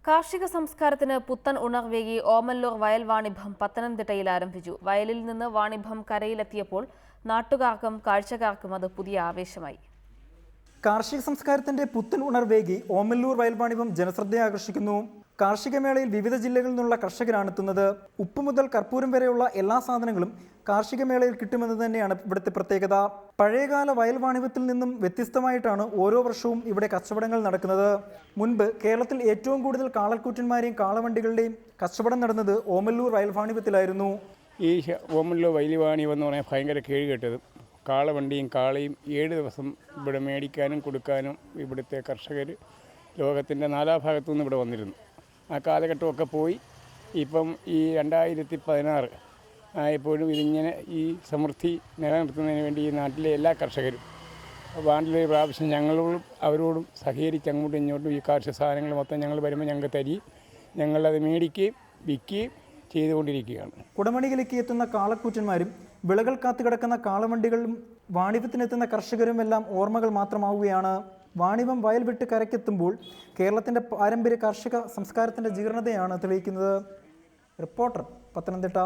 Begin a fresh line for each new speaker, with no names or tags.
കാർഷിക സംസ്കാരത്തിന് പുത്തൻ ഉണർവേകി ഓമല്ലൂർ വയൽ വാണിഭം പത്തനംതിട്ടയിൽ ആരംഭിച്ചു. വയലിൽ നിന്ന് വാണിഭം കരയിലെത്തിയപ്പോൾ നാട്ടുകാർക്കും കാഴ്ചക്കാർക്കും അത് പുതിയ ആവേശമായി.
കാർഷിക സംസ്കാരത്തിന്റെ പുത്തൻ ഉണർവേകി ഓമല്ലൂർ വയൽ വാണിഭം ജനശ്രദ്ധയെ ആകർഷിക്കുന്നു. കാർഷിക മേളയിൽ വിവിധ ജില്ലകളിൽ നിന്നുള്ള കർഷകരാണ് എത്തുന്നത്. ഉപ്പ് മുതൽ കർപ്പൂരം വരെയുള്ള എല്ലാ സാധനങ്ങളും കാർഷിക മേളയിൽ കിട്ടുമെന്ന് തന്നെയാണ് ഇവിടുത്തെ പ്രത്യേകത. പഴയകാല വയൽ വാണിഭത്തിൽ നിന്നും വ്യത്യസ്തമായിട്ടാണ് ഓരോ വർഷവും ഇവിടെ കച്ചവടങ്ങൾ നടക്കുന്നത്. മുൻപ് കേരളത്തിൽ ഏറ്റവും കൂടുതൽ കാളക്കൂറ്റന്മാരെയും കാളവണ്ടികളുടെയും കച്ചവടം നടന്നത് ഓമല്ലൂർ വയൽ വാണിഭത്തിലായിരുന്നു.
ഈ ഓമല്ലൂർ വയൽ വാണിഭം എന്ന് പറഞ്ഞാൽ ഭയങ്കര കേടുകെട്ടതും കാളവണ്ടിയും കാളയും 7 ദിവസം ഇവിടെ മേടിക്കാനും കൊടുക്കാനും ഇവിടുത്തെ കർഷകർ ലോകത്തിൻ്റെ നാനാഭാഗത്തുനിന്ന് ഇവിടെ വന്നിരുന്നു. ആ കാലഘട്ടമൊക്കെ പോയി. ഇപ്പം ഈ 2016 ആയപ്പോഴും ഇതിങ്ങനെ ഈ സമൃദ്ധി നിലനിർത്തുന്നതിന് വേണ്ടി ഈ നാട്ടിലെ എല്ലാ കർഷകരും വാണ്ടിലൊരു പ്രാവശ്യം ഞങ്ങളോടും അവരോടും സഹകരിച്ച് അങ്ങോട്ടും ഇങ്ങോട്ടും ഈ കാർഷിക സാധനങ്ങൾ മൊത്തം ഞങ്ങൾ വരുമ്പോൾ ഞങ്ങൾക്ക് തരികയും ഞങ്ങളത് മേടിക്കുകയും വിൽക്കുകയും ചെയ്തുകൊണ്ടിരിക്കുകയാണ്.
കുടമണിയിലേക്ക് എത്തുന്ന കാളക്കൂറ്റന്മാരും വിളകൾ കാത്തുകിടക്കുന്ന കാളവണ്ടികളും വാണിഭത്തിനെത്തുന്ന കർഷകരും എല്ലാം ഓർമ്മകൾ മാത്രമാവുകയാണ്. വാണിഭം വയൽ വിട്ട് കരയ്ക്കെത്തുമ്പോൾ കേരളത്തിൻ്റെ പാരമ്പര്യ കാർഷിക സംസ്കാരത്തിൻ്റെ ജീർണതയാണ് തെളിയിക്കുന്നത്. റിപ്പോർട്ടർ, പത്തനംതിട്ട.